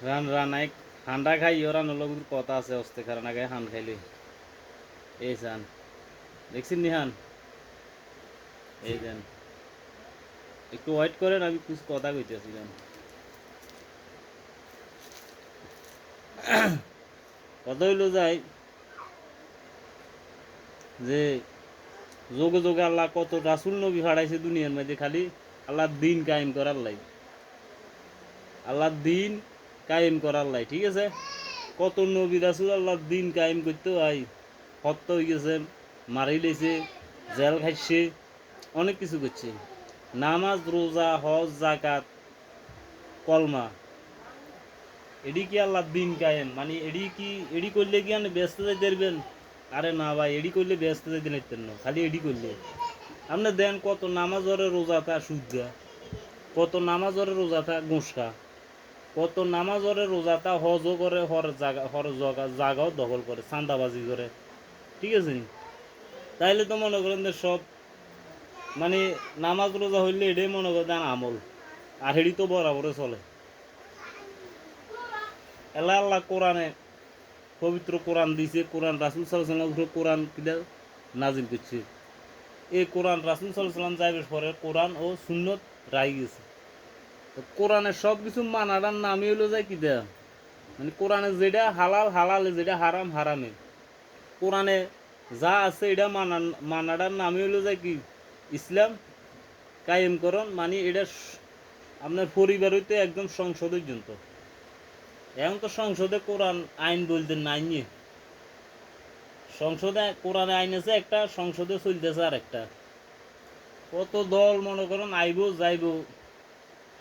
Run রানাই ঠান্ডা খাই ওরান লোক কথা আছে অস্তে কারণ আগে হান খাইলে এই চান দেখছেন নিহান এই দেন একটু ওয়েট করেন আমি কিছু কথা কইতেছিলাম কথা হইলো যাই যে যোগে যোগে আল্লাহ কত রাসুল নবী ফাড়াইছে দুনিয়ার মধ্যে খালি আল্লাহ দিন কায়েম করার লাই আল্লাহ দিন কায়েম করার লাই ঠিক আছে কত নবী রাসুল আল্লাহ দিন কায়েম করতে আই হত্যা হয়ে গেছে মারি লেছে জেল খাইছে অনেক কিছু করছে নামাজ রোজা হজ জাকাত কলমা এডি কি আল্লাহ দিন কায়েম মানে এডি করলে কি আপনি ব্যস্ত যাইতে পারবেন আরে না ভাই এডি করলে ব্যস্ত যাইতে নাইতেন না খালি এডি করলে আপনি দেন কত নামাজ ওরে রোজা থা সুদা কত নামাজ ওরে রোজা থা গোসখা কত নামাজ ওরে রোজা থা হজও করে হর জাগাও দখল করে চান্দাবাজি করে ঠিক আছে নি তাইলে তো মনে করেন যে সব মানে নামাজ রোজা হইলে এটাই মনে করেন আমল আর হেডি তো বরাবরে চলে এলা আল্লাহ কোরআনে পবিত্র কোরআন দিছে কোরআন রাসুল সাল্লাল্লাহু আলাইহি কোরআন কিনা নাজিল করছে এই কোরআন রাসুল সাল্লাল্লাহু আলাইহি ওয়াসাল্লাম যাইবার পরে কোরআন ও সুন্নত রাই গেছে তো কোরআনের সব কিছু মানাটার নামই হলো যায় কি দেয়া মানে কোরআনে যেটা হালাল হালালে যেটা হারাম হারামে কোরআনে যা আছে এটা মানাটার নামই হলো যায় কি ইসলাম কায়েমকরণ মানে এটা আপনার পরিবার হইতে একদম সংসদ পর্যন্ত এখন তো সংসদে কোরআন আইন বলতে নাই নিয়ে সংসদে কোরআনে আইন আছে একটা সংসদে চলতেছে আর একটা কত দল মনে করেন আইব যাইব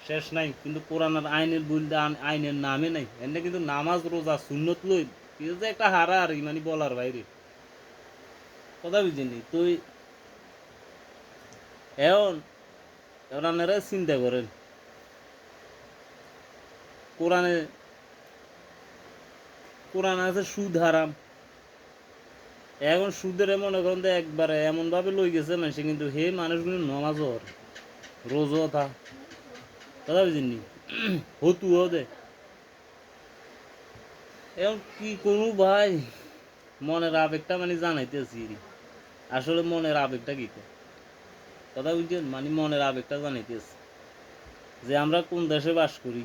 শেষ নাই কিন্তু কোরআনের আইনের বলতে আইনের নামে নাই এনে কিন্তু নামাজ রোজা সুন্নত লই কিন্তু একটা হারা আর মানে বলার বাইরে কথা বুঝিনি তুই এখন ওনারা চিন্তা করেন কোরআনে কোরআন আছে সুদ হারাম এখন সুদের মনে করেন তো একবারে এমনভাবে লই গেছে মানুষ কিন্তু হে মানুষগুলো নমাজও রোজও থা কথা বুঝিনি হতুও দে এখন কি কোনো ভাই মনের আবেগটা মানে জানাইতেছি আসলে মনের আবেগটা কি কথা বুঝছেন মানে মনের আবেগটা জানাইতেছি যে আমরা কোন দেশে বাস করি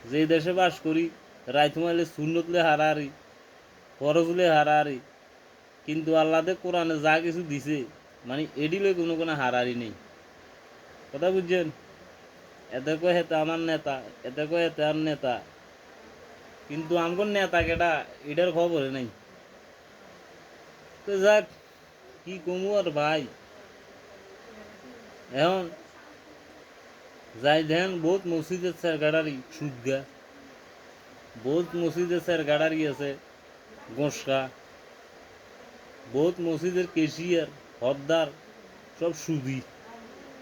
যে দেশে বাস করি রাইতমাইলে শূন্যতলে হারাহারি ফরজলে হারাহারি কিন্তু আল্লাহতে কোরআনে যা কিছু দিছে মানে এডিলে কোনো হারাহারি নেই কথা বুঝছেন এতে কয় হেতে আমার নেতা এতে কয় হেতে আর নেতা কিন্তু আমার নেতা কেটা এটার খবরে নাই তো যাক কি কমু আর ভাই এখন যাই দেন বহুত মসজিদের স্যার গাড়ারি সুদগা বহুত মসজিদের স্যার গাড়ারি আছে গোসকা বহুত মসজিদের কেশিয়ার হদ্দার সব সুদি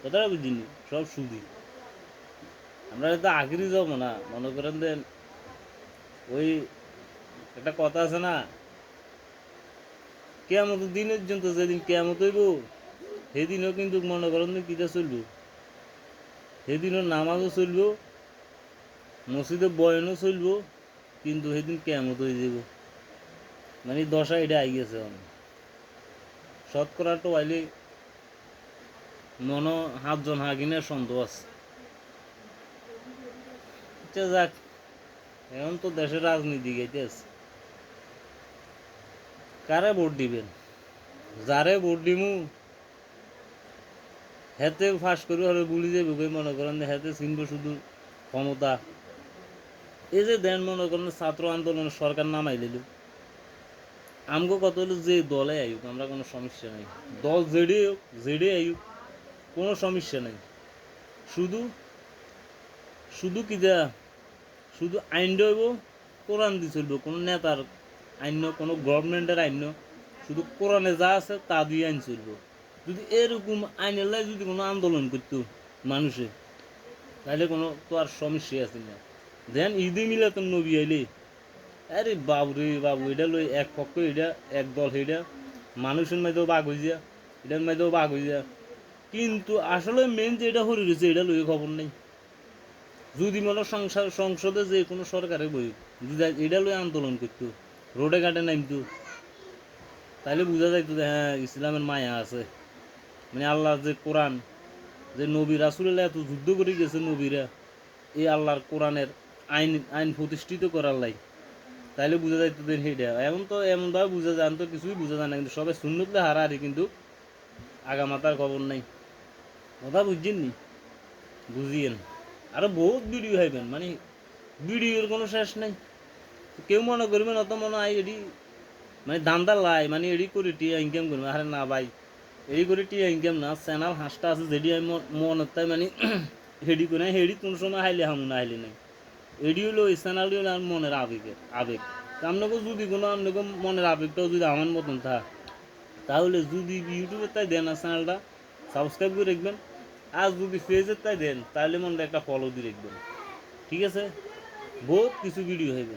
কথাটা বুঝিনি সব সুদি আমরা তো আখেরি যাব না মনে করেন দেন ওই একটা কথা আছে না কেয়ামত দিনের জন্য যেদিন কেয়ামত হইব সেদিনও কিন্তু মনে করেন কিটা চলব সেদিনও নামাজও চলব মসজিদে বয়ানও চলব কিন্তু সেদিন কেয়ামত হয়ে যাব মানে দশা এটা আই গেছে শতকরা তো আইলে মনে 7 জন হাগিনের সন্দেহ আছে যাক এখন তো দেশের রাজনীতি গাইতে আছে কারে ভোট দিবেন যারে ভোট দিমু হেতে ফাঁস করে হলে গুলি যাবে মনে করেন হেতে চিনব শুধু ক্ষমতা এই যে দেন মনে করেন ছাত্র আন্দোলন সরকার নামাই দিল আমগো কত হলো যে দলে আয়ুক আমরা কোনো সমস্যা নাই দল জেডে আয়ুক কোনো সমস্যা নাই শুধু শুধু কি দেয়া শুধু আইন দেব কোরআন দিয়ে চলব কোনো নেতার আইন কোনো গভর্নমেন্টের আইন শুধু কোরআনে যা আছে তা দিয়ে আইন চলব যদি এরকম আইনের লাই যদি কোনো আন্দোলন করতো মানুষে তাহলে কোনো তো আর সমস্যা আছে না দেন ঈদে মিলাত নবী আইলে আরে বাবু রে বাবু এটা লই এক পক্ষ এটা এক দল এটা মানুষের মাঝেও বাঘ হয়ে যা এটার মাঝেও বাঘ হয়ে যা কিন্তু আসলে মেন যে এটা হরে রয়েছে এটা লই খবর নেই যদি মনে হয় সংসদে যে কোনো সরকারে বই যদি এটা লই আন্দোলন করতো, রোডে ঘাটে নামতো, তাহলে বোঝা যাইতো যে হ্যাঁ ইসলামের মায়া আছে। মানে আল্লাহর যে কোরআন, যে নবী রাসূলুল্লাহ এত যুদ্ধ করে গেছে নবীরা এই আল্লাহর কোরআনের আইন আইন প্রতিষ্ঠিত করার লাই, তাইলে বোঝা যাইতো যে সেইটা। এখন তো এমনভাবে বোঝা যায়, তো কিছুই বোঝা যায় না, কিন্তু সবাই শূন্যতে হারাহারি, কিন্তু আগামাতার খবর নাই। কথা বুঝছেন নি? বুঝিয়েন। আরো বহুত ভিডিও হইবেন, মানে ভিডিওর কোনো শেষ নাই। কেউ মনে করবেন অত মনে হয় এডি মানে দান্দা লাই, মানে এডি করে টিয়া ইনকাম করবে। আরে না ভাই, এডি করে টিয়া ইনকাম না। চ্যানেল হাঁসটা আছে যেটি আমি মনে তাই মানে হেডি করে হেডি কোন সময় হাইলে হামু না হাইলে নাই। এডি হলো এই চ্যানেলটি হলো আমার মনের আবেগের আবেগ। আপনাকে যদি কোনো আপনাকে মনের আবেগটাও যদি আমার মতন তাহলে যদি ইউটিউবে তাই দেন না চ্যানেলটা সাবস্ক্রাইব করে রাখবেন। আর যদি ফেসের তাই দেন তাহলে মনে একটা ফলো দিয়ে রাখবেন। ঠিক আছে, বহুত কিছু ভিডিও হইবে।